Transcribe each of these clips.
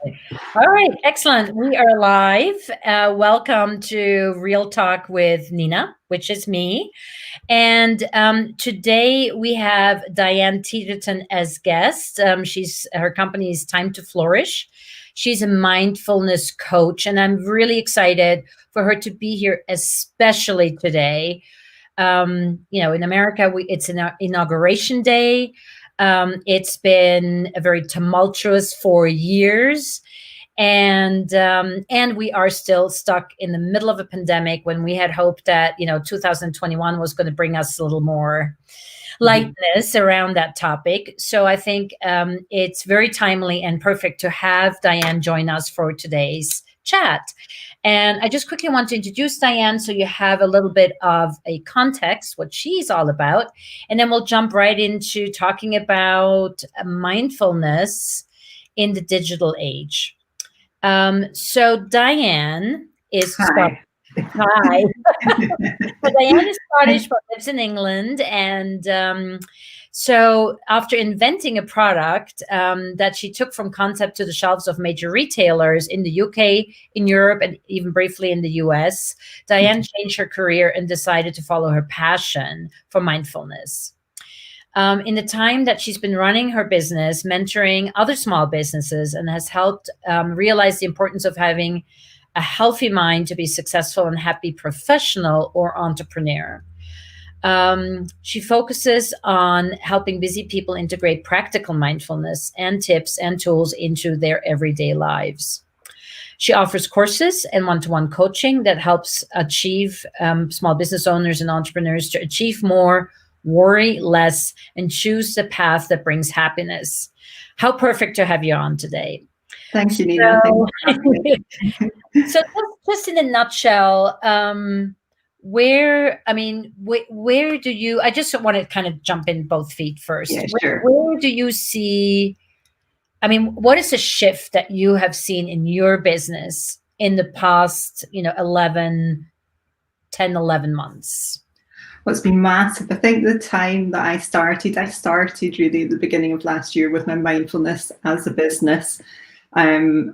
All right, excellent. We are live. Welcome to Real Talk with Nina, which is me. And today we have Diane Teeterton as guest. Her company is Time to Flourish. She's a mindfulness coach, and I'm really excited for her to be here, especially today. In America, it's an inauguration day. It's been a very tumultuous 4 years, and we are still stuck in the middle of a pandemic when we had hoped that 2021 was going to bring us a little more lightness around that topic. So I think it's very timely and perfect to have Diane join us for today's chat. And I just quickly want to introduce Diane so you have a little bit of a context, what she's all about. And then we'll jump right into talking about mindfulness in the digital age. So Diane is Hi. Hi. So Diane is Scottish but lives in England. And so after inventing a product that she took from concept to the shelves of major retailers in the UK, in Europe, and even briefly in the US, Diane changed her career and decided to follow her passion for mindfulness. In the time that she's been running her business, mentoring other small businesses, and has helped realize the importance of having a healthy mind to be successful and happy professional or entrepreneur. She focuses on helping busy people integrate practical mindfulness and tips and tools into their everyday lives. She offers courses and one-to-one coaching that helps achieve small business owners and entrepreneurs to achieve more, worry less, and choose the path that brings happiness. How perfect to have you on today. Thank you, Nina. So just in a nutshell, where do you, I just want to kind of jump in both feet first. Yeah, sure. Where do you see, what is the shift that you have seen in your business in the past, 11 months? Well, it's been massive. I think the time that I started really at the beginning of last year with my mindfulness as a business. And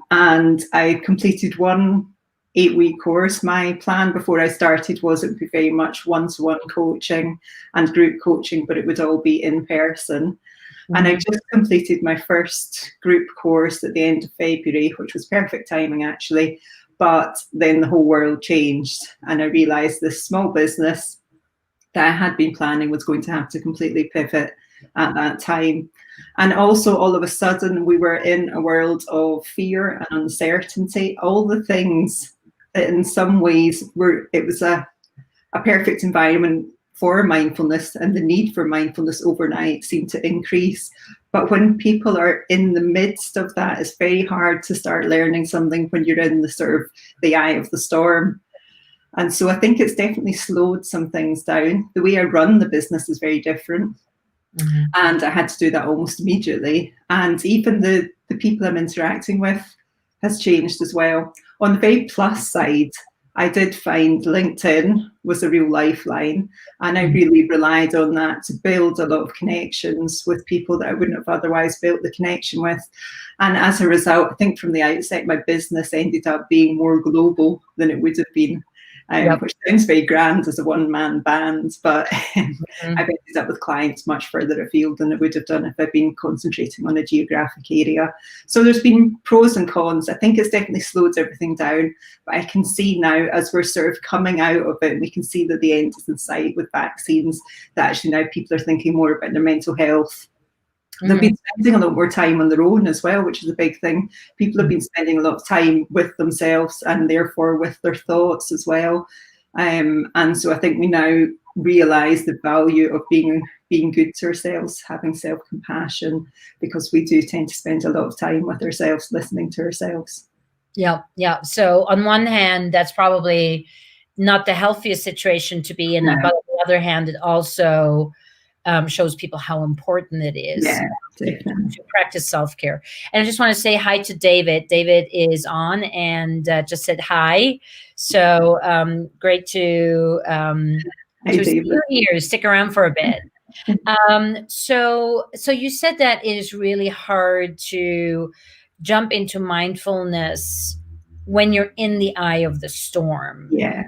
I completed one 8-week course. My plan before I started was it would be very much one-to-one coaching and group coaching, but it would all be in person. Mm-hmm. And I just completed my first group course at the end of February, which was perfect timing actually. But then the whole world changed, and I realized this small business that I had been planning was going to have to completely pivot at that time. And also all of a sudden we were in a world of fear and uncertainty, all the things that in some ways it was a perfect environment for mindfulness, and the need for mindfulness overnight seemed to increase. But when people are in the midst of that, it's very hard to start learning something when you're in the sort of the eye of the storm. And so I think it's definitely slowed some things down. The way I run the business is very different. Mm-hmm. And I had to do that almost immediately. And even the people I'm interacting with has changed as well. On the very plus side, I did find LinkedIn was a real lifeline. And I really relied on that to build a lot of connections with people that I wouldn't have otherwise built the connection with. And as a result, I think from the outset, my business ended up being more global than it would have been. Which sounds very grand as a one-man band, but I've ended up with clients much further afield than I would have done if I'd been concentrating on a geographic area. So there's been pros and cons. I think it's definitely slowed everything down, but I can see now as we're sort of coming out of it, and we can see that the end is in sight with vaccines, that actually now people are thinking more about their mental health. They've been spending a lot more time on their own as well, which is a big thing. People have been spending a lot of time with themselves and therefore with their thoughts as well. And so I think we now realise the value of being good to ourselves, having self-compassion, because we do tend to spend a lot of time with ourselves, listening to ourselves. Yeah. So on one hand, that's probably not the healthiest situation to be in, but on the other hand, it also shows people how important it is to practice self-care. And I just want to say hi to David. David is on and just said hi. So great to see you here. Stick around for a bit. So you said that it is really hard to jump into mindfulness when you're in the eye of the storm. Yeah.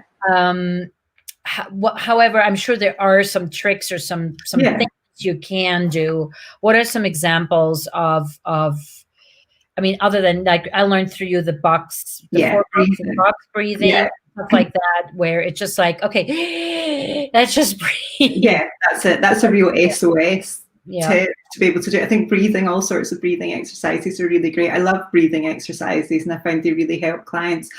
However, I'm sure there are some tricks or some Yeah. things you can do. What are some examples of I mean, other than like I learned through you the box, the Yeah. 4 box and box breathing, Yeah. stuff like that, where it's just like, okay, let's just breathe. Yeah, that's it. That's a real SOS Yeah. to be able to do it. I think breathing, all sorts of breathing exercises are really great. I love breathing exercises, and I find they really help clients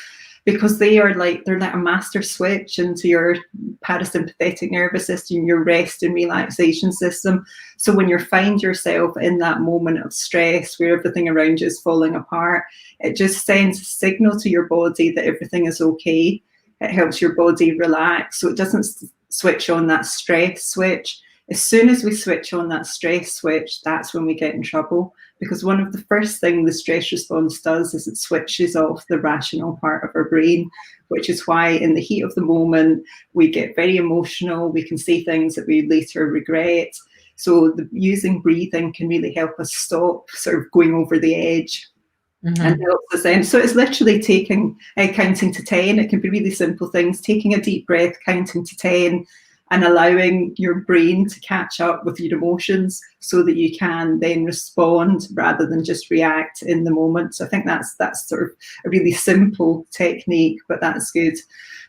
because they're like a master switch into your parasympathetic nervous system, your rest and relaxation system. So when you find yourself in that moment of stress where everything around you is falling apart, it just sends a signal to your body that everything is okay. It helps your body relax, so it doesn't switch on that stress switch. As soon as we switch on that stress switch, that's when we get in trouble, because one of the first things the stress response does is it switches off the rational part of our brain, which is why in the heat of the moment we get very emotional. We can say things that we later regret. So using breathing can really help us stop sort of going over the edge. Mm-hmm. And helps us in. So it's literally counting to 10. It can be really simple things, taking a deep breath, counting to 10, and allowing your brain to catch up with your emotions so that you can then respond rather than just react in the moment. So I think that's sort of a really simple technique, but that's good.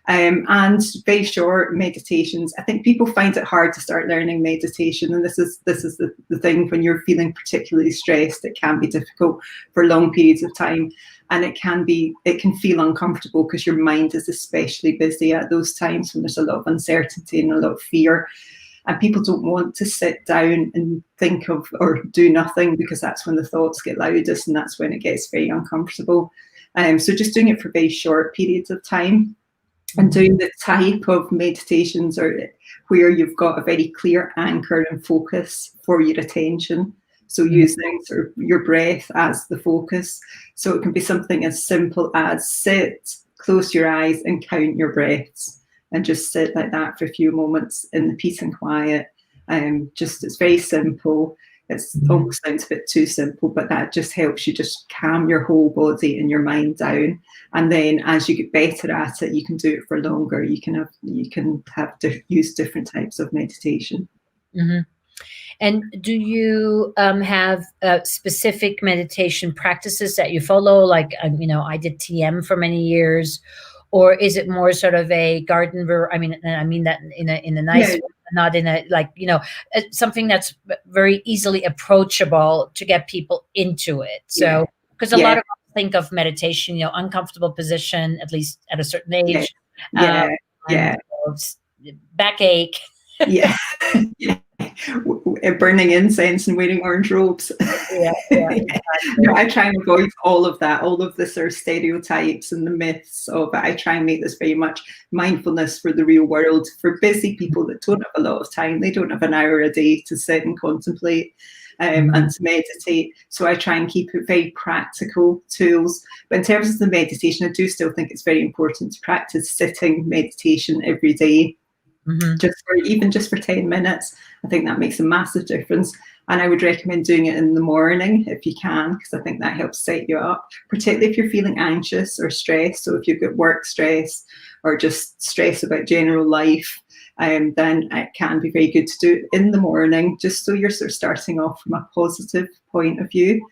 And very short meditations. I think people find it hard to start learning meditation, and this is the thing. When you're feeling particularly stressed, it can be difficult for long periods of time, and it can feel uncomfortable because your mind is especially busy at those times when there's a lot of uncertainty and a lot of fear. And people don't want to sit down and think of or do nothing, because that's when the thoughts get loudest and that's when it gets very uncomfortable. So just doing it for very short periods of time. And doing the type of meditations where you've got a very clear anchor and focus for your attention. So using sort of your breath as the focus. So it can be something as simple as sit, close your eyes and count your breaths, and just sit like that for a few moments in the peace and quiet. It's very simple. It's almost sounds a bit too simple, but that just helps you just calm your whole body and your mind down. And then as you get better at it, you can do it for longer. You can use different types of meditation. Mm-hmm. And do you have specific meditation practices that you follow? Like, I did TM for many years, or is it more sort of a garden? I mean that in a nice way, not in a something that's very easily approachable to get people into it. So, because a lot of us think of meditation, uncomfortable position, at least at a certain age, backache. Yeah. Burning incense and wearing orange robes. Exactly. I try and avoid all of that, all of the sort of stereotypes and the myths of it. I try and make this very much mindfulness for the real world, for busy people that don't have a lot of time. They don't have an hour a day to sit and contemplate and to meditate. So I try and keep it very practical tools. But in terms of the meditation, I do still think it's very important to practice sitting meditation every day. Just for 10 minutes. I think that makes a massive difference. And I would recommend doing it in the morning if you can, because I think that helps set you up, particularly if you're feeling anxious or stressed. So if you've got work stress or just stress about general life, then it can be very good to do it in the morning, just so you're sort of starting off from a positive point of view.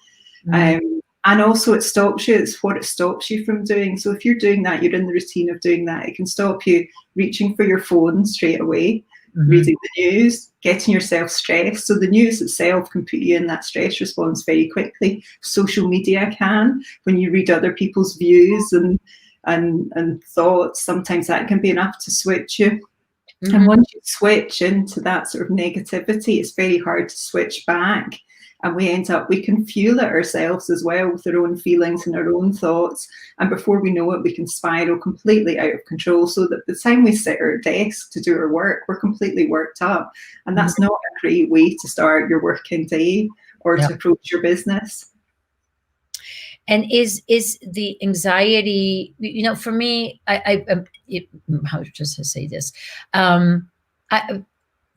And also it stops you, it's what it stops you from doing. So if you're doing that, you're in the routine of doing that, it can stop you reaching for your phone straight away, reading the news, getting yourself stressed. So the news itself can put you in that stress response very quickly. Social media can, when you read other people's views and thoughts, sometimes that can be enough to switch you. And once you switch into that sort of negativity, it's very hard to switch back. And we can fuel it ourselves as well with our own feelings and our own thoughts. And before we know it, we can spiral completely out of control, so that the time we sit at our desk to do our work, we're completely worked up. And that's not a great way to start your working day or to approach your business. And is the anxiety, for me, how just to say this,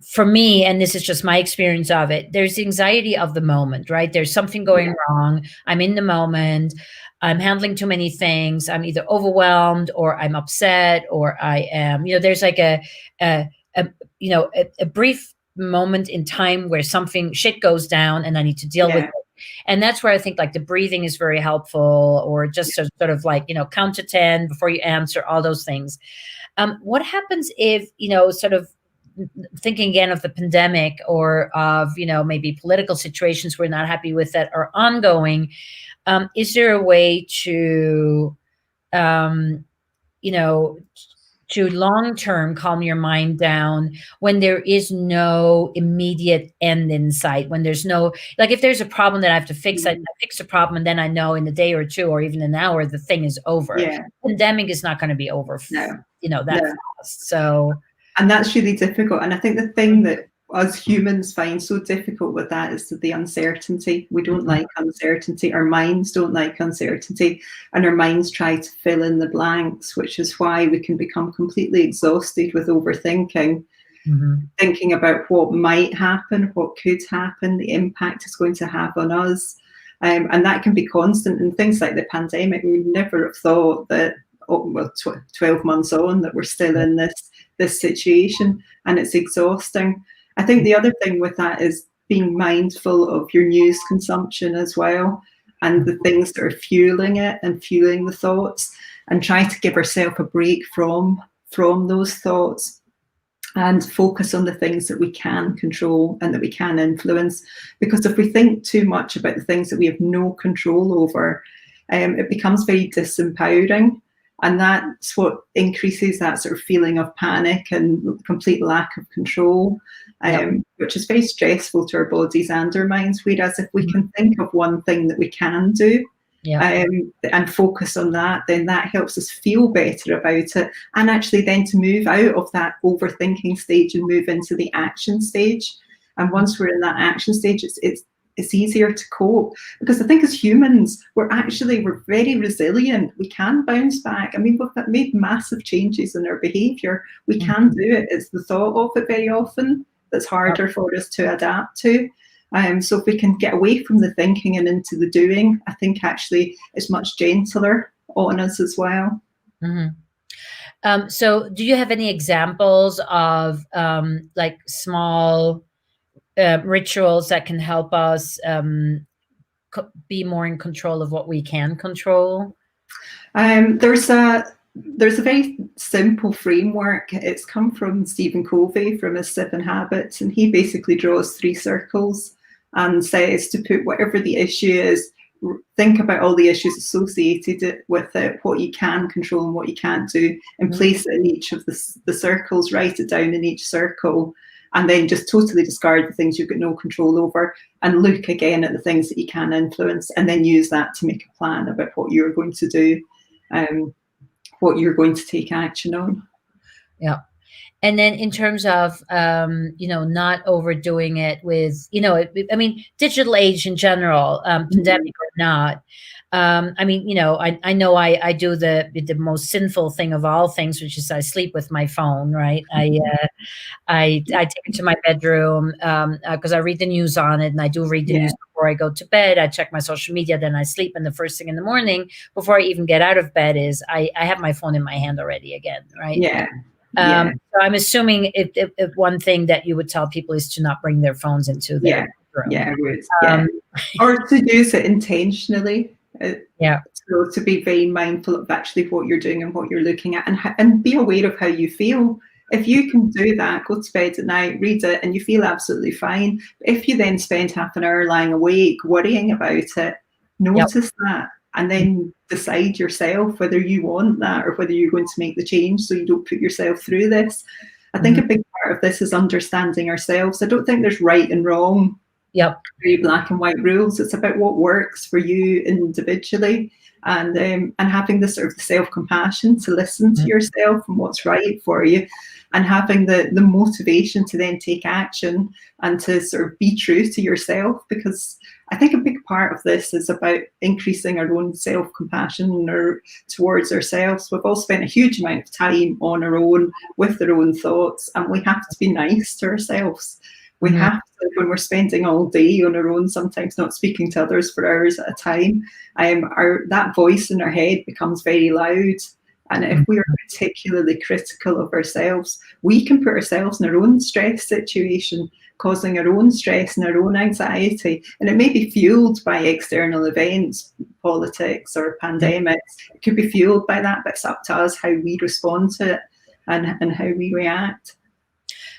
for me, and this is just my experience of it, there's the anxiety of the moment, right? There's something going wrong. I'm in the moment. I'm handling too many things. I'm either overwhelmed or I'm upset or I am, there's like a brief moment in time where something shit goes down and I need to deal with it. And that's where I think like the breathing is very helpful, or just sort of like, count to 10 before you answer, all those things. What happens if, sort of thinking again of the pandemic, or of, maybe political situations we're not happy with that are ongoing? Is there a way to, to long-term calm your mind down when there is no immediate end in sight, when there's no, like if there's a problem that I have to fix, I fix the problem and then I know in a day or two or even an hour the thing is over. Pandemic is not going to be over that fast. So, and that's really difficult. And I think the thing that us humans find so difficult with that is the uncertainty. We don't like uncertainty. Our minds don't like uncertainty, and our minds try to fill in the blanks, which is why we can become completely exhausted with overthinking, thinking about what might happen, what could happen, the impact it's going to have on us. And that can be constant. And things like the pandemic, we would never have thought that, 12 months on, that we're still in this situation, and it's exhausting. I think the other thing with that is being mindful of your news consumption as well, and the things that are fueling it and fueling the thoughts, and try to give ourselves a break from those thoughts and focus on the things that we can control and that we can influence. Because if we think too much about the things that we have no control over, it becomes very disempowering. And that's what increases that sort of feeling of panic and complete lack of control, which is very stressful to our bodies and our minds. Whereas if we can think of one thing that we can do and focus on that, then that helps us feel better about it. And actually then to move out of that overthinking stage and move into the action stage. And once we're in that action stage, it's easier to cope, because I think as humans, we're very resilient. We can bounce back. I mean, we've made massive changes in our behavior. We can do it. It's the thought of it very often that's harder for us to adapt to. So if we can get away from the thinking and into the doing, I think actually it's much gentler on us as well. So do you have any examples of like small rituals that can help us be more in control of what we can control? There's a very simple framework. It's come from Stephen Covey from his 7 Habits, and he basically draws 3 circles and says to put whatever the issue is, think about all the issues associated with it, what you can control and what you can't do, and place it in each of the circles, write it down in each circle, and then just totally discard the things you've got no control over, and look again at the things that you can influence, and then use that to make a plan about what you're going to do, what you're going to take action on. Yeah. And then in terms of, not overdoing it with, I mean, digital age in general, pandemic or not. I mean, I know I do the most sinful thing of all things, which is I sleep with my phone, right? I take it to my bedroom because I read the news on it, and I do read the news before I go to bed. I check my social media, then I sleep, and the first thing in the morning before I even get out of bed is I have my phone in my hand already again, right? So I'm assuming if one thing that you would tell people is to not bring their phones into their room. I would. Or to use it intentionally. So to be very mindful of actually what you're doing and what you're looking at, and be aware of how you feel. If you can do that, go to bed at night, read it, and you feel absolutely fine. If you then spend half an hour lying awake worrying about it, notice that, and then decide yourself whether you want that or whether you're going to make the change so you don't put yourself through this. I think a big part of this is understanding ourselves. I don't think there's right and wrong, very black and white rules. It's about what works for you individually. and having the sort of self-compassion to listen to yourself and what's right for you, and having the motivation to then take action and to sort of be true to yourself. Because I think a big part of this is about increasing our own self-compassion towards ourselves. We've all spent a huge amount of time on our own with our own thoughts, and we have to be nice to ourselves. We have to, when we're spending all day on our own, sometimes not speaking to others for hours at a time, that voice in our head becomes very loud. And if we are particularly critical of ourselves, we can put ourselves in our own stress situation, causing our own stress and our own anxiety. And it may be fueled by external events, politics or pandemics. It could be fueled by that, but it's up to us how we respond to it and how we react.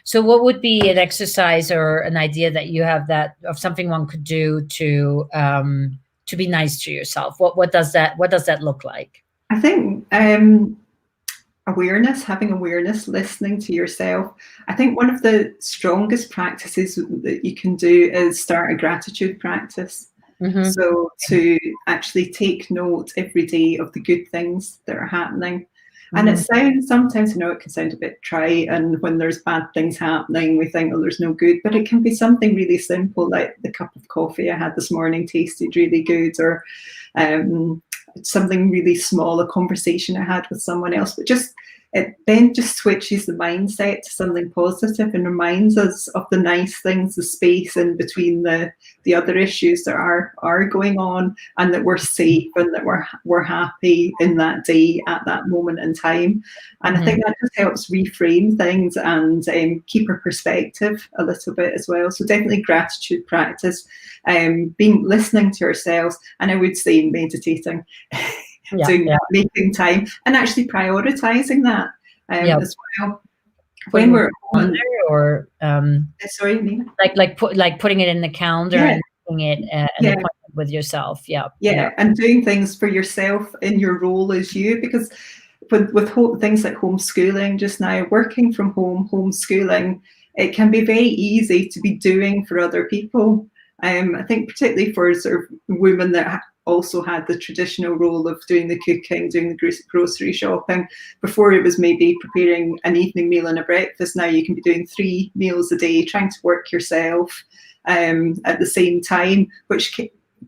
So what would be an exercise or an idea that you have that of something one could do to be nice to yourself? What does that look like? I think awareness, having awareness, listening to yourself. I think one of the strongest practices that you can do is start a gratitude practice. So to actually take note every day of the good things that are happening. And it sounds, sometimes, it can sound a bit trite, and when there's bad things happening, we think, oh, there's no good, but it can be something really simple, like the cup of coffee I had this morning tasted really good, or something really small, a conversation I had with someone else. But it then just switches the mindset to something positive and reminds us of the nice things, the space in between the other issues that are going on, and that we're safe and that we're happy in that day at that moment in time. And I think that just helps reframe things and keep our perspective a little bit as well. So definitely gratitude practice, listening to ourselves, and I would say meditating. Making time and actually prioritizing that as well. When we're on, or sorry, Nina? like putting it in the calendar and making it an appointment with yourself. And doing things for yourself in your role as you, because with things like homeschooling just now, working from home, homeschooling, it can be very easy to be doing for other people. I think particularly for sort of women that also had the traditional role of doing the cooking, doing the grocery shopping. Before it was maybe preparing an evening meal and a breakfast. Now you can be doing 3 meals a day, trying to work yourself at the same time, which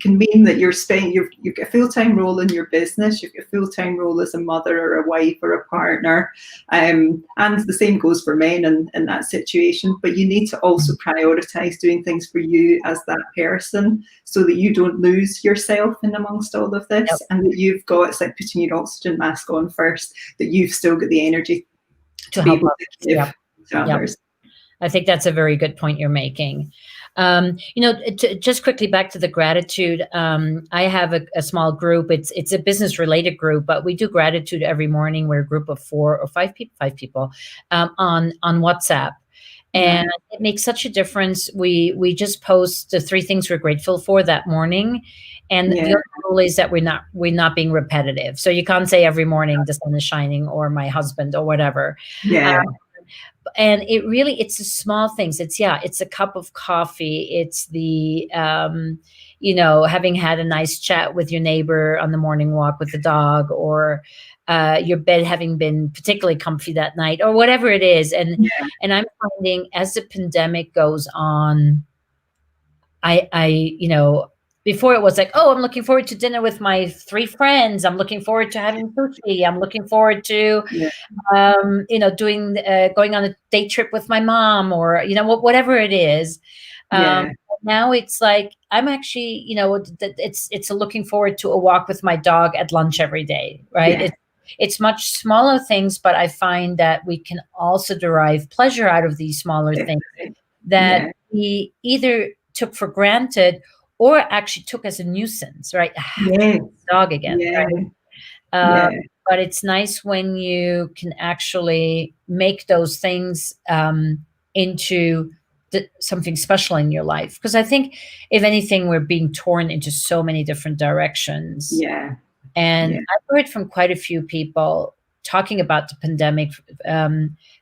can mean that you've got a full-time role in your business, you've got a full-time role as a mother or a wife or a partner, and the same goes for men in that situation. But you need to also prioritize doing things for you as that person, so that you don't lose yourself in amongst all of this, and that you've got, it's like putting your oxygen mask on first, that you've still got the energy to help be able to give to others. I think that's a very good point you're making. Just quickly back to the gratitude. I have a small group. It's a business related group, but we do gratitude every morning. We're a group of 4 or 5 people, on WhatsApp. And it makes such a difference. We just post the 3 things we're grateful for that morning. And the other rule is that we're not being repetitive. So you can't say every morning the sun is shining or my husband or whatever. And it's the small things. It's a cup of coffee. It's the, having had a nice chat with your neighbor on the morning walk with the dog, or your bed having been particularly comfy that night, or whatever it is. And I'm finding as the pandemic goes on, before it was like, oh, I'm looking forward to dinner with my 3 friends. I'm looking forward to having sushi. I'm looking forward to, going on a day trip with my mom, or, whatever it is. Now it's like, I'm actually, it's a looking forward to a walk with my dog at lunch every day, right? It's much smaller things, but I find that we can also derive pleasure out of these smaller things that we either took for granted or actually took as a nuisance, right? Dog again, right? But it's nice when you can actually make those things into something special in your life. Because I think, if anything, we're being torn into so many different directions. And I've heard from quite a few people talking about the pandemic,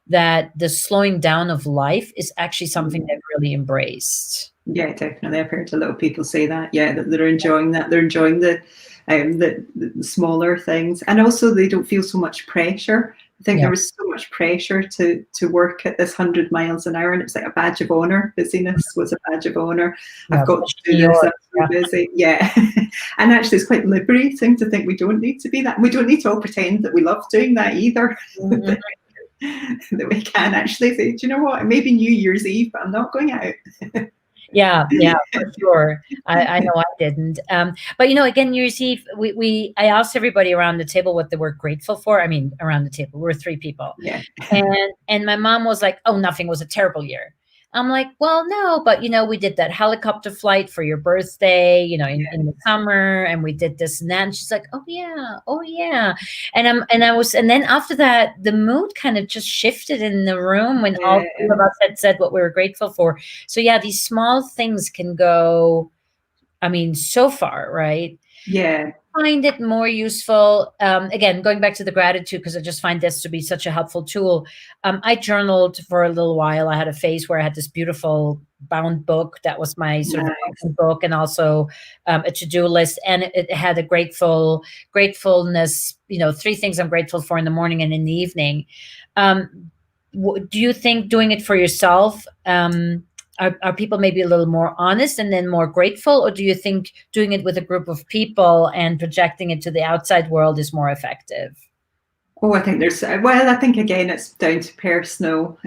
that the slowing down of life is actually something they've really embraced. Yeah, definitely. I've heard a lot of people say that. That they're enjoying that. They're enjoying the the smaller things, and also they don't feel so much pressure. I think Yeah. there was so much pressure to work at this 100 miles an hour, and it's like a badge of honor. Busyness was a badge of honor. Yeah, I've got to especially do New this. York, I'm so busy. Yeah, and actually, it's quite liberating to think we don't need to be that. We don't need to all pretend that we love doing that either. Mhm. That we can actually say, do you know what? Maybe New Year's Eve, but I'm not going out. Yeah, for sure. I know I didn't. But again, New Year's Eve, I asked everybody around the table what they were grateful for. I mean, around the table, we were 3 people. Yeah. And my mom was like, "Oh, nothing, was a terrible year." I'm like, "Well, no, but we did that helicopter flight for your birthday, in the summer, and we did this and that." And she's like, "Oh yeah, oh yeah." And then after that, the mood kind of just shifted in the room when all 3 of us had said what we were grateful for. So yeah, these small things can go, I mean, so far, right? Yeah. Find it more useful. Again, going back to the gratitude, because I just find this to be such a helpful tool. I journaled for a little while. I had a phase where I had this beautiful bound book that was my sort of book, and also a to-do list, and it had a gratefulness. 3 things I'm grateful for in the morning and in the evening. Do you think doing it for yourself? Are people maybe a little more honest and then more grateful, or do you think doing it with a group of people and projecting it to the outside world is more effective? Oh, I think I think again, it's down to personal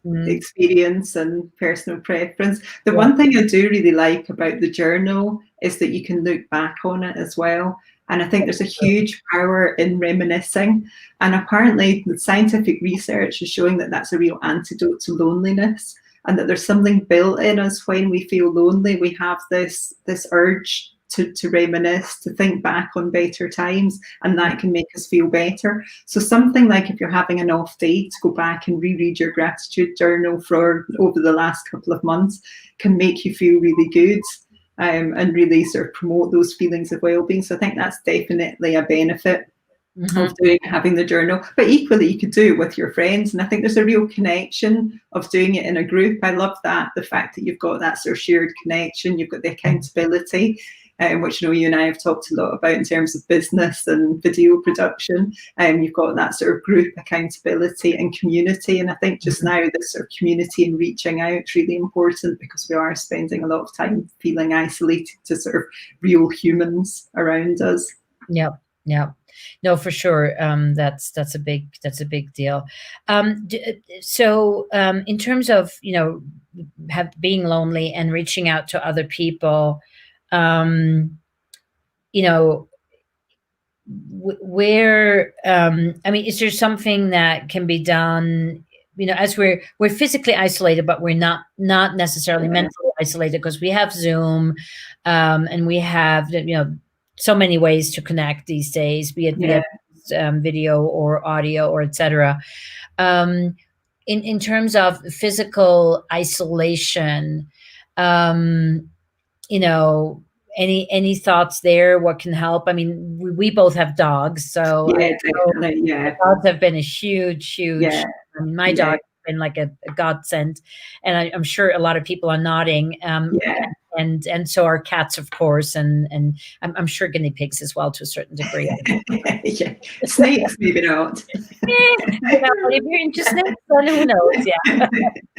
experience and personal preference. The one thing I do really like about the journal is that you can look back on it as well. And I think there's a huge power in reminiscing. And apparently the scientific research is showing that that's a real antidote to loneliness, and that there's something built in us when we feel lonely. We have this urge to reminisce, to think back on better times, and that can make us feel better. So something like, if you're having an off day, to go back and reread your gratitude journal for over the last couple of months can make you feel really good, and really sort of promote those feelings of well-being. So I think that's definitely a benefit of having the journal. But equally, you could do it with your friends, and I think there's a real connection of doing it in a group. I love that, the fact that you've got that sort of shared connection, you've got the accountability, which you and I have talked a lot about in terms of business and video production. You've got that sort of group accountability and community, and I think just now this sort of community and reaching out is really important, because we are spending a lot of time feeling isolated to sort of real humans around us. Yeah. No, for sure. That's a big deal. So in terms of being lonely and reaching out to other people, where I mean, is there something that can be done? As we're physically isolated, but we're not necessarily mentally isolated, because we have Zoom, and we have so many ways to connect these days, be it via video or audio or etc. In terms of physical isolation, any thoughts there? What can help? I mean, we both have dogs, so definitely, dogs have been a huge. I mean, my dog has been like a godsend, and I'm sure a lot of people are nodding. And so are cats, of course, and I'm sure guinea pigs as well, to a certain degree. Snakes, maybe not. If you're into snakes, then who knows? Yeah,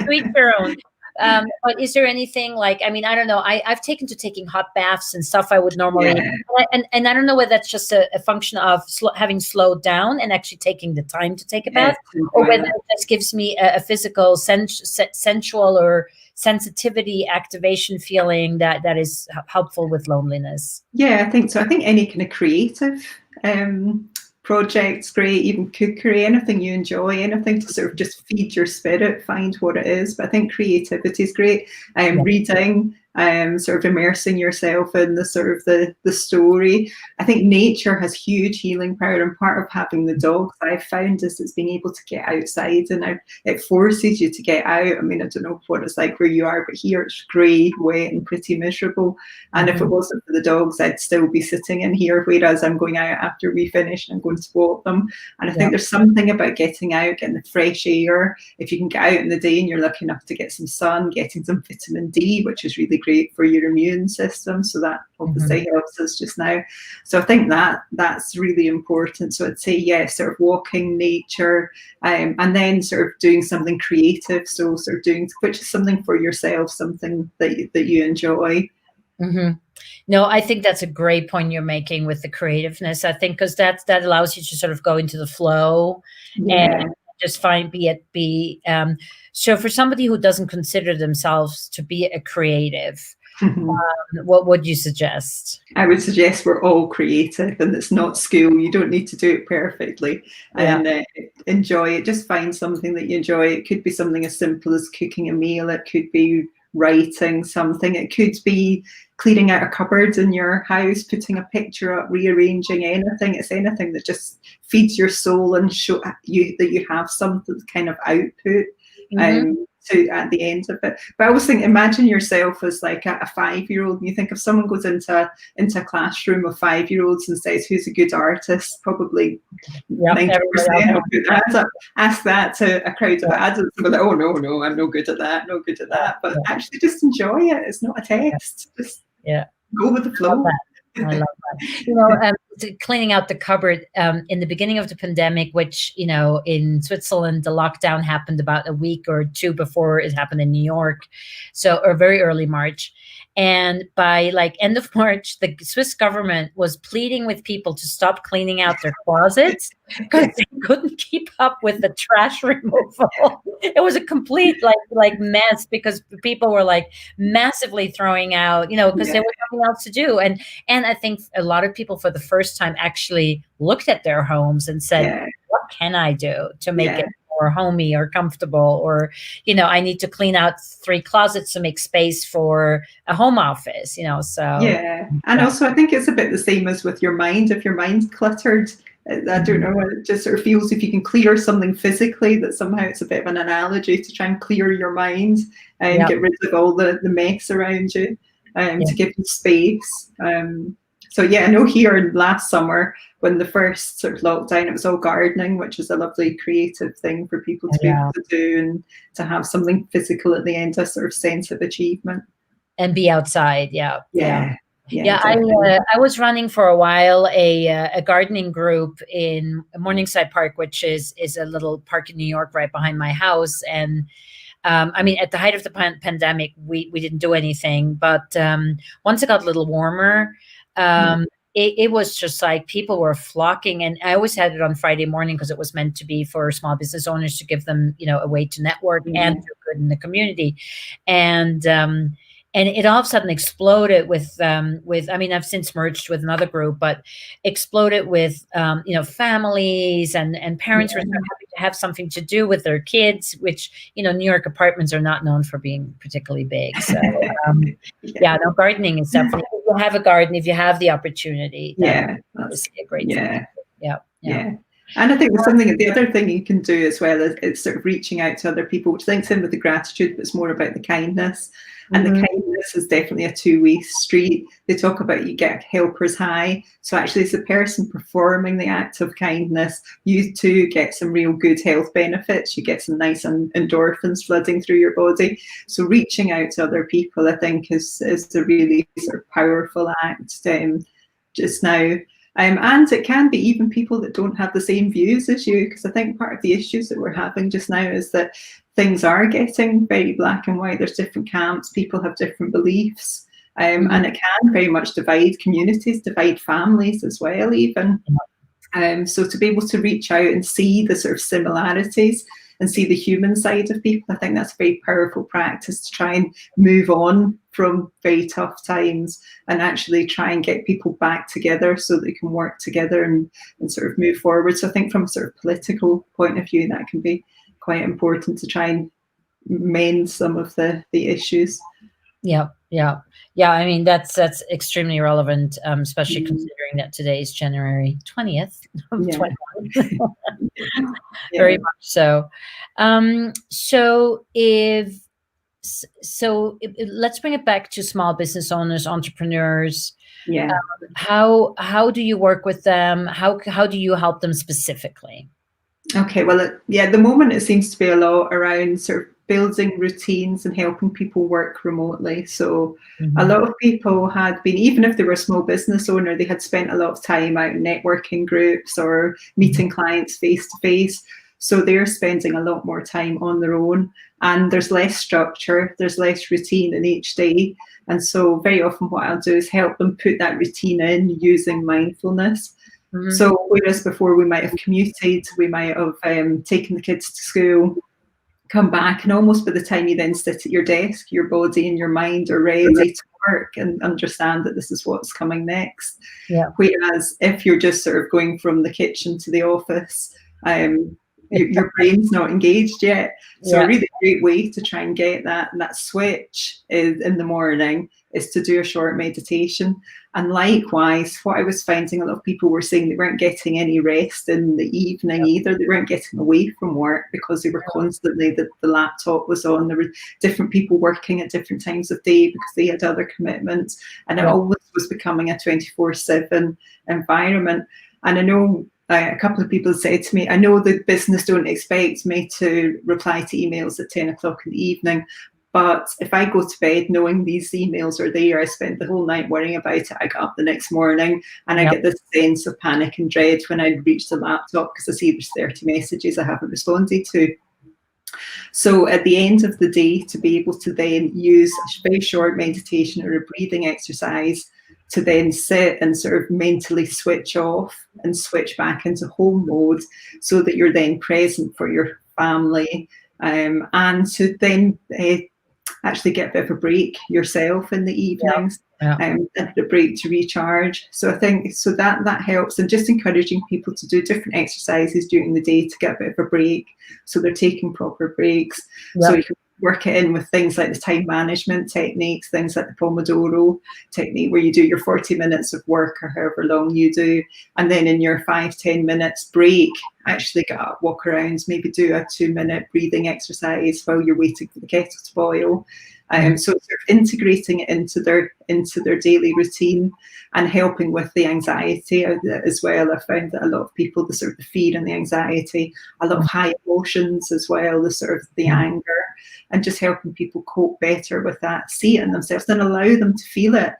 to each their own. But is there anything like, I mean, I don't know. I've taking hot baths and stuff I would normally, and I don't know whether that's just a function of having slowed down and actually taking the time to take a bath, or whether it just gives me a physical, sensual or sensitivity activation feeling that is helpful with loneliness. Yeah, I think so. I think any kind of creative project's great, even cookery, anything you enjoy, anything to sort of just feed your spirit, find what it is. But I think creativity is great. Reading, sort of immersing yourself in the sort of the story. I think nature has huge healing power, and part of having the dogs, I've found, is it's being able to get outside, and it forces you to get out. I mean, I don't know what it's like where you are, but here it's grey, wet and pretty miserable. And if it wasn't for the dogs, I'd still be sitting in here, whereas I'm going out after we finish and I'm going to walk them. And I think there's something about getting out, getting the fresh air. If you can get out in the day and you're lucky enough to get some sun, getting some vitamin D, which is really great for your immune system. So that obviously helps us just now. So I think that's really important. So I'd say, yeah, sort of walking, nature, and then sort of doing something creative. So sort of doing, which is something for yourself, something that you enjoy. No, I think that's a great point you're making with the creativeness. I think because that allows you to sort of go into the flow and just so for somebody who doesn't consider themselves to be a creative, what would you suggest? I would suggest we're all creative, and it's not school. You don't need to do it perfectly, and enjoy it. Just find something that you enjoy. It could be something as simple as cooking a meal. It could be writing something. It could be cleaning out a cupboard in your house, putting a picture up, rearranging anything. It's anything that just feeds your soul and show you that you have some kind of output. To at the end of it. But I always think, imagine yourself as like a 5-year-old, and you think if someone goes into a classroom of 5-year-olds and says, who's a good artist, probably 90% will put their hands up. Ask that to a crowd of adults and be like, oh no, I'm no good at that, but actually just enjoy it. It's not a test. Just go with the flow. I love that. Cleaning out the cupboard in the beginning of the pandemic, which, in Switzerland, the lockdown happened about a week or two before it happened in New York. Or very early March. And by like end of March, the Swiss government was pleading with people to stop cleaning out their closets because they couldn't keep up with the trash removal. It was a complete like mess because people were like massively throwing out, because there was nothing else to do. And I think a lot of people for the first time actually looked at their homes and said, what can I do to make it more homey or comfortable? Or, I need to clean out 3 closets to make space for a home office, so. And also I think it's a bit the same as with your mind. If your mind's cluttered, I don't know, it just sort of feels if you can clear something physically, that somehow it's a bit of an analogy to try and clear your mind and get rid of all the mess around you, to give you space. So I know here in last summer, when the first sort of lockdown, it was all gardening, which is a lovely creative thing for people to be able to do and to have something physical at the end, a sort of sense of achievement. And be outside, I was running for a while a gardening group in Morningside Park, which is a little park in New York right behind my house. And at the height of the pandemic, we didn't do anything. But once it got a little warmer, it was just like people were flocking. And I always had it on Friday morning because it was meant to be for small business owners to give them, a way to network and feel good in the community. And it all of a sudden exploded with I've since merged with another group, but exploded with, families and parents were so happy to have something to do with their kids, which, New York apartments are not known for being particularly big. So, gardening is definitely, if you have a garden, if you have the opportunity, that's a great thing. Yeah. And I think the other thing you can do as well is sort of reaching out to other people, which links in with the gratitude, but it's more about the kindness. And the kindness is definitely a two-way street. They talk about you get helper's high. So actually, as a person performing the act of kindness, you too get some real good health benefits. You get some nice endorphins flooding through your body. So reaching out to other people, I think, is a really sort of powerful act just now. And it can be even people that don't have the same views as you, because I think part of the issues that we're having just now is that things are getting very black and white. There's different camps, people have different beliefs, and it can very much divide communities, divide families as well even. So to be able to reach out and see the sort of similarities and see the human side of people, I think that's a very powerful practice to try and move on from very tough times and actually try and get people back together so they can work together and sort of move forward. So I think from a sort of political point of view, that can be quite important to try and mend some of the issues. Yeah. I mean, that's extremely relevant, especially considering that today is January 20th, 2021. Very much so. Let's bring it back to small business owners, entrepreneurs. How do you work with them? How do you help them specifically? Okay, well, at the moment it seems to be a lot around sort of building routines and helping people work remotely. So a lot of people had been, even if they were a small business owner, they had spent a lot of time out in networking groups or meeting clients face to face. So they're spending a lot more time on their own, and there's less structure, there's less routine in each day. And so very often what I'll do is help them put that routine in using mindfulness. So whereas before we might have commuted, we might have taken the kids to school, come back, and almost by the time you then sit at your desk, your body and your mind are ready to work and understand that this is what's coming next. Whereas if you're just sort of going from the kitchen to the office, your brain's not engaged yet. So a really great way to try and get that switch is in the morning is to do a short meditation. And likewise, what I was finding, a lot of people were saying they weren't getting any rest in the evening either. They weren't getting away from work because they were constantly, the laptop was on. There were different people working at different times of day because they had other commitments. And it always was becoming a 24/7 environment. And I know a couple of people said to me, I know the business don't expect me to reply to emails at 10 o'clock in the evening, but if I go to bed knowing these emails are there, I spent the whole night worrying about it. I got up the next morning and I get this sense of panic and dread when I reach the laptop because I see there's 30 messages I haven't responded to. So at the end of the day, to be able to then use a very short meditation or a breathing exercise to then sit and sort of mentally switch off and switch back into home mode so that you're then present for your family, and to then actually get a bit of a break yourself in the evenings, and a break to recharge. So I think so that helps, and just encouraging people to do different exercises during the day to get a bit of a break, so they're taking proper breaks. So you can work it in with things like the time management techniques, things like the Pomodoro technique, where you do your 40 minutes of work or however long you do, and then in your 5-10 minutes break, actually get up, walk around, maybe do a 2-minute breathing exercise while you're waiting for the kettle to boil. So sort of integrating it into their daily routine and helping with the anxiety as well. I found that a lot of people, the sort of the fear and the anxiety, a lot of high emotions as well, the sort of the anger, and just helping people cope better with that, see it in themselves and allow them to feel it.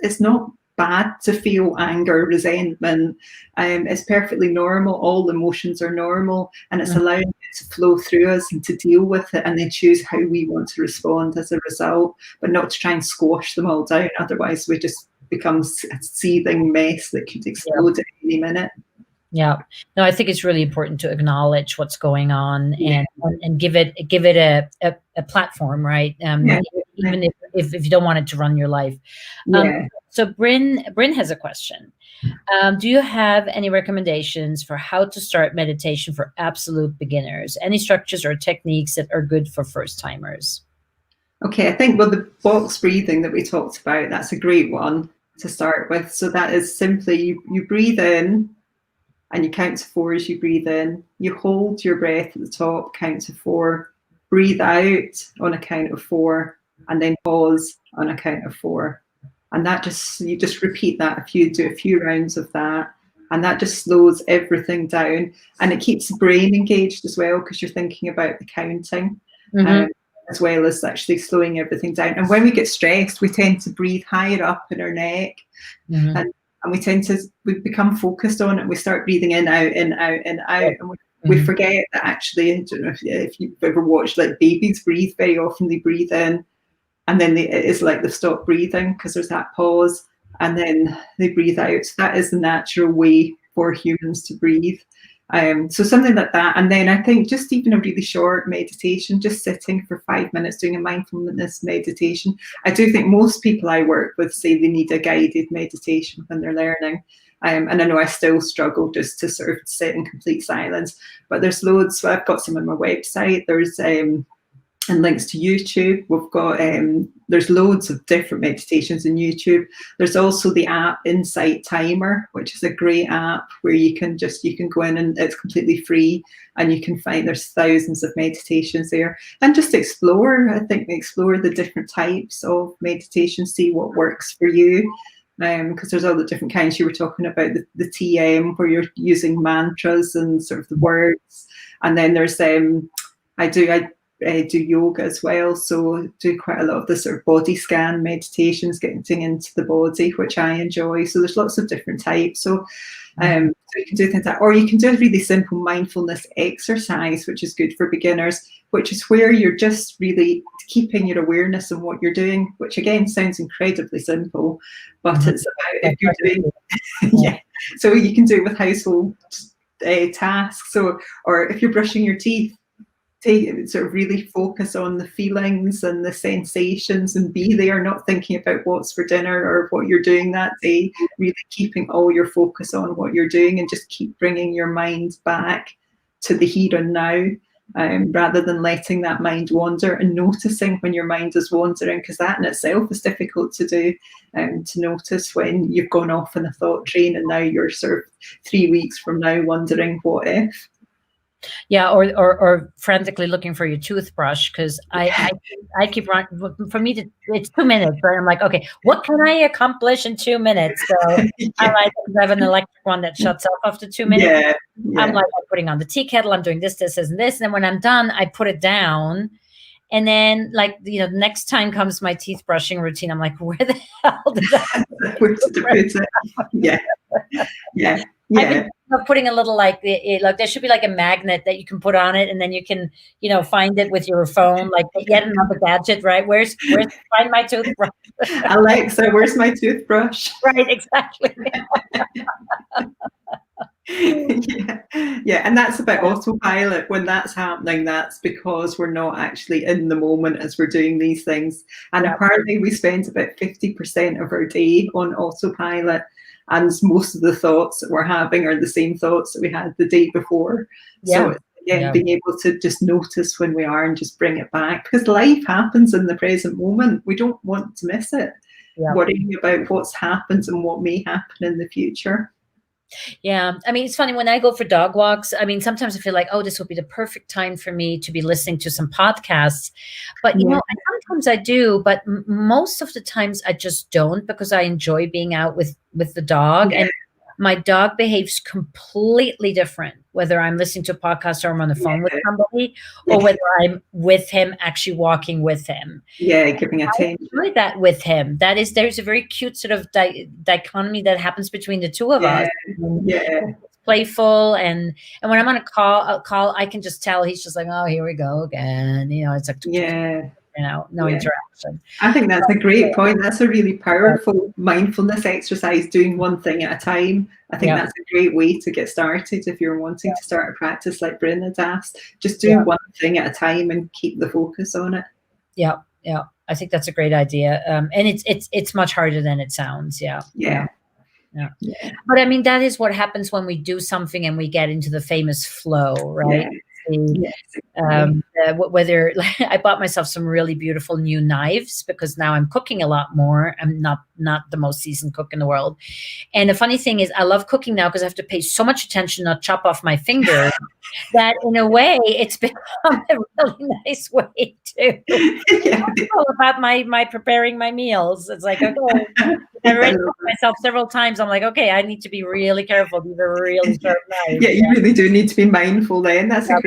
It's not bad to feel anger, resentment. It's perfectly normal. All emotions are normal, and it's allowing it to flow through us and to deal with it, and then choose how we want to respond as a result, but not to try and squash them all down. Otherwise, we just become a seething mess that could explode at any minute. Yeah, no, I think it's really important to acknowledge what's going on and give it a platform, right? Even if you don't want it to run your life. So Bryn has a question. Do you have any recommendations for how to start meditation for absolute beginners? Any structures or techniques that are good for first timers? Okay, I think, well, the box breathing that we talked about, that's a great one to start with. So that is simply you breathe in and you count to 4 as you breathe in. You hold your breath at the top, count to 4, breathe out on a count of 4, and then pause on a count of 4. And that you just repeat that do a few rounds of that, and that just slows everything down, and it keeps the brain engaged as well because you're thinking about the counting, as well as actually slowing everything down. And when we get stressed, we tend to breathe higher up in our neck, and we become focused on it. We start breathing in, out, in, out, in, out, and we forget that actually, I don't know if you've ever watched like babies breathe, very often they breathe in, and then it's like they stop breathing because there's that pause, and then they breathe out. So that is the natural way for humans to breathe. So something like that. And then I think just even a really short meditation, just sitting for 5 minutes doing a mindfulness meditation. I do think most people I work with say they need a guided meditation when they're learning. And I know I still struggle just to sort of sit in complete silence, but there's loads. So I've got some on my website. There's and links to YouTube. We've got there's loads of different meditations in YouTube. There's also the app Insight Timer, which is a great app where you can go in and it's completely free, and you can find there's thousands of meditations there, and just explore the different types of meditation, see what works for you. Because there's all the different kinds. You were talking about the TM, where you're using mantras and sort of the words, and then there's do yoga as well, so do quite a lot of the sort of body scan meditations, getting into the body, which I enjoy. So there's lots of different types. So so you can do things like, or you can do a really simple mindfulness exercise, which is good for beginners, which is where you're just really keeping your awareness on what you're doing, which again sounds incredibly simple, but it's about if you're doing, yeah. So you can do it with household tasks. So, or if you're brushing your teeth, sort of really focus on the feelings and the sensations and be there, not thinking about what's for dinner or what you're doing that day, really keeping all your focus on what you're doing and just keep bringing your mind back to the here and now, rather than letting that mind wander, and noticing when your mind is wandering, because that in itself is difficult to do, to notice when you've gone off in a thought train and now you're sort of 3 weeks from now wondering what if. Yeah, or frantically looking for your toothbrush, because I keep running. For me, it's 2 minutes, but I'm like, okay, what can I accomplish in 2 minutes? So I have an electric one that shuts off after 2 minutes. I'm like, I'm putting on the tea kettle, I'm doing this, and this, and then when I'm done, I put it down. And then, like, the next time comes my teeth brushing routine. I'm like, where the hell did I Yeah. I've been putting a little, like, there should be like a magnet that you can put on it, and then you can, find it with your phone, like yet another gadget, right? Where's find my toothbrush? Alexa, where's my toothbrush? Right, exactly. Yeah, and that's about autopilot. When that's happening, that's because we're not actually in the moment as we're doing these things. And apparently we spend about 50% of our day on autopilot, and most of the thoughts that we're having are the same thoughts that we had the day before. So again, being able to just notice when we are and just bring it back, because life happens in the present moment. We don't want to miss it, worrying about what's happened and what may happen in the future. Yeah. I mean, it's funny when I go for dog walks. I mean, sometimes I feel like, oh, this would be the perfect time for me to be listening to some podcasts. But, sometimes I do, but most of the times I just don't, because I enjoy being out with the dog. And my dog behaves completely different, whether I'm listening to a podcast or I'm on the phone with somebody, or whether I'm with him, actually walking with him. Yeah, giving attention. I enjoy that with him. There's a very cute sort of dichotomy that happens between the two of us. It's playful, and when I'm on a call, I can just tell he's just like, oh, here we go again. It's like no interaction. I think that's a great point. That's a really powerful mindfulness exercise, doing one thing at a time. I think that's a great way to get started if you're wanting to start a practice like Bryn had asked. Just do one thing at a time and keep the focus on it. Yeah. I think that's a great idea. And it's much harder than it sounds. Yeah. But I mean, that is what happens when we do something and we get into the famous flow, right? Whether I bought myself some really beautiful new knives, because now I'm cooking a lot more. I'm not the most seasoned cook in the world. And the funny thing is, I love cooking now because I have to pay so much attention not chop off my fingers that in a way it's become a really nice way to all about my preparing my meals. It's like, okay, I've already cooked myself several times. I'm like, okay, I need to be really careful. These are really sharp knives. Yeah, you really do need to be mindful then. That's a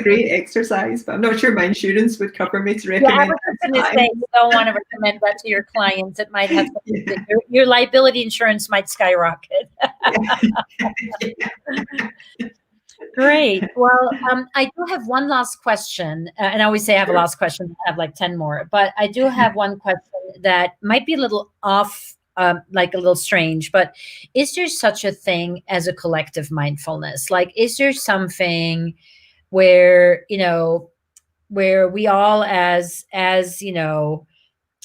great exercise, but I'm not sure my insurance would cover me to recommend. I was just going to say, you don't want to recommend that to your clients. It might have your liability insurance might skyrocket. Great. Well, I do have one last question, and I always say I have a last question. I have like 10 more, but I do have one question that might be a little off, like a little strange, but is there such a thing as a collective mindfulness? Like, is there something where, where we all as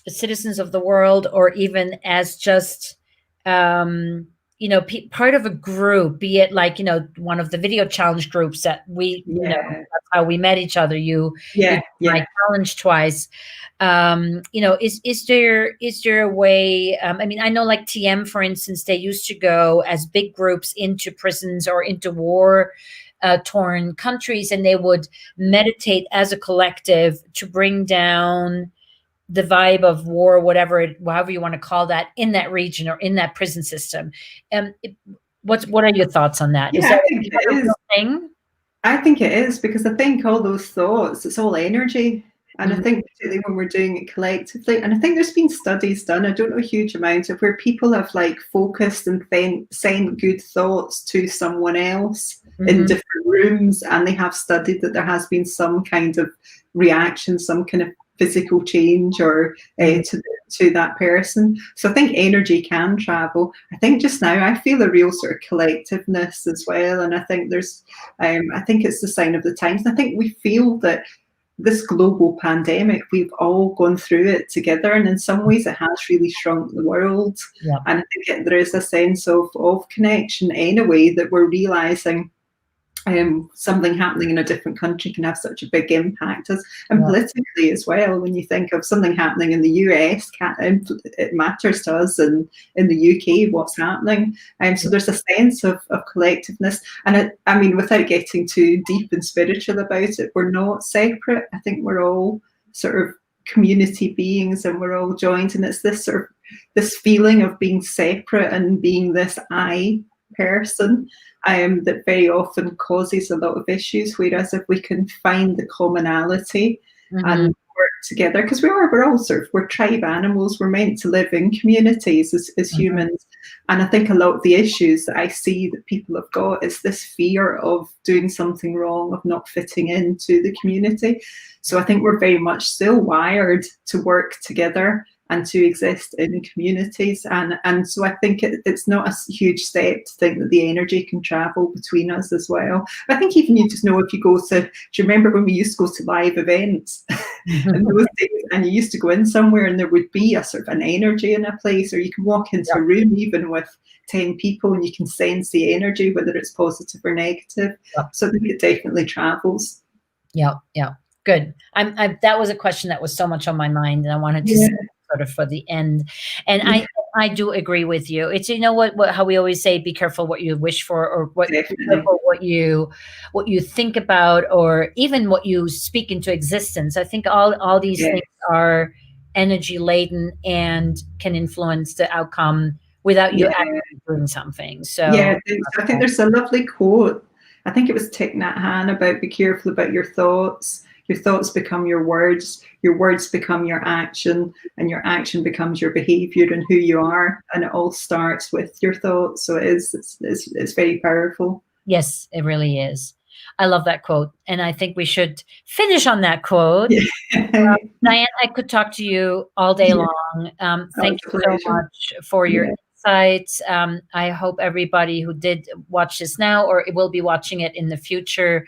citizens of the world, or even as just, part of a group, be it like, one of the video challenge groups that we, that's how we met each other. I challenged twice. Is there a way, I mean, I know like TM, for instance, they used to go as big groups into prisons or into war torn countries, and they would meditate as a collective to bring down the vibe of war, however you want to call that, in that region or in that prison system. What are your thoughts on that? Is that a real thing? I think it is, because I think all those thoughts, it's all energy. And I Mhm. think particularly when we're doing it collectively, and I think there's been studies done, I don't know a huge amount, of where people have like focused and then sent good thoughts to someone else in Mhm. different rooms, and they have studied that there has been some kind of reaction, some kind of physical change, or Mhm. to that person. So I think energy can travel. I think just now I feel a real sort of collectiveness as well, and I think there's I think it's the sign of the times. I think we feel that this global pandemic, we've all gone through it together, and in some ways it has really shrunk the world. Yeah. And I think there is a sense of connection anyway, that we're realizing something happening in a different country can have such a big impact, and Yeah. politically as well. When you think of something happening in the US, it matters to us, and in the UK, what's happening. So there's a sense of collectiveness. And I mean, without getting too deep and spiritual about it, we're not separate. I think we're all sort of community beings, and we're all joined. And it's this sort of this feeling of being separate and being this I person, that very often causes a lot of issues. Whereas if we can find the commonality and Mhm. work together, because we're all we're tribe animals, we're meant to live in communities as Mhm. humans. And I think a lot of the issues that I see that people have got is this fear of doing something wrong, of not fitting into the community. So I think we're very much still wired to work together and to exist in communities. And so I think it's not a huge step to think that the energy can travel between us as well. But I think even you just know, if you go to, do you remember when we used to go to live events in those days, and you used to go in somewhere and there would be a sort of an energy in a place, or you can walk into Yeah. a room even with 10 people and you can sense the energy, whether it's positive or negative. Yeah. So I think it definitely travels. Yeah. Yeah. Good. That was a question that was so much on my mind, and I wanted to Yeah, sort of for the end. And yeah, I do agree with you. It's, you know what how we always say, be careful what you wish for, or be definitely. careful what you think about, or even what you speak into existence. I think all these Yeah, things are energy laden and can influence the outcome without you yeah. actually doing something. Yeah, So I think there's a lovely quote. I think it was Thich Nhat Hanh about, be careful about your thoughts. Your thoughts become your words become your action, and your action becomes your behavior and who you are. And it all starts with your thoughts. So it's very powerful. yes, it really is. I love that quote, and I think we should finish on that quote. Yeah. Diane, I could talk to you all day Yeah, long. oh, Thank it's a you so pleasure. much for your Yeah, insights. I hope everybody who did watch this now, or will be watching it in the future,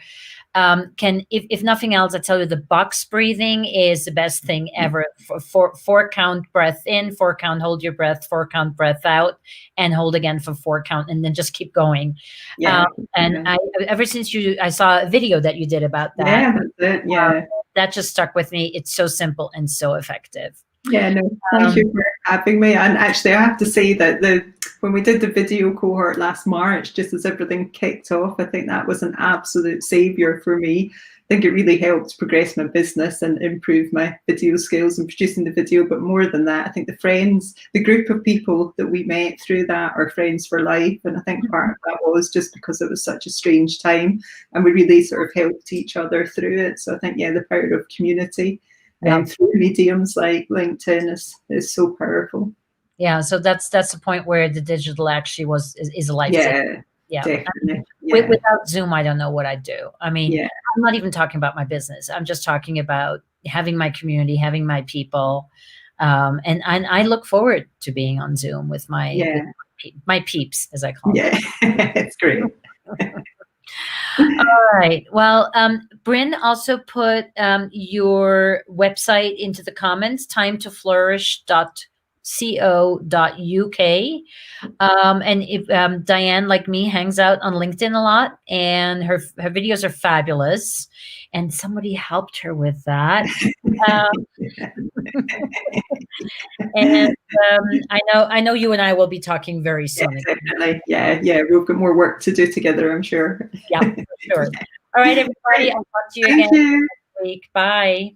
can, if nothing else, I tell you, the box breathing is the best thing ever. Four count breath in, 4 count hold your breath, 4 count breath out, and hold again for 4 count, and then just keep going. Um, yeah, and yeah. ever since I saw a video that you did about that, Yeah, that's it. Yeah. that just stuck with me. It's so simple and so effective. Yeah, no, thank Um, you for having me. And actually, I have to say that when we did the video cohort last March, just as everything kicked off, I think that was an absolute savior for me. I think it really helped progress my business and improve my video skills and producing the video. But more than that, I think the group of people that we met through that are friends for life. And I think part of that was just because it was such a strange time, and we really sort of helped each other through it. So I think, yeah, the power of community yeah. through mediums like LinkedIn is so powerful. Yeah. So that's the point where the digital actually is a lifesaver. Yeah, Yeah. definitely. Yeah, Without Zoom, I don't know what I'd do. I mean, yeah, I'm not even talking about my business. I'm just talking about having my community, having my people. And I look forward to being on Zoom with yeah, my peeps, as I call them. yeah. It's great. All right. Well, Bryn also put your website into the comments, timetoflourish.co.uk. And if Diane, like me, hangs out on LinkedIn a lot, and her videos are fabulous, and somebody helped her with that. Um, and I know you and I will be talking very Yeah, soon. definitely. Yeah, yeah. We've got more work to do together, I'm sure. Yeah, for sure. All right, everybody. I'll talk to you Thank again you. next week. Bye.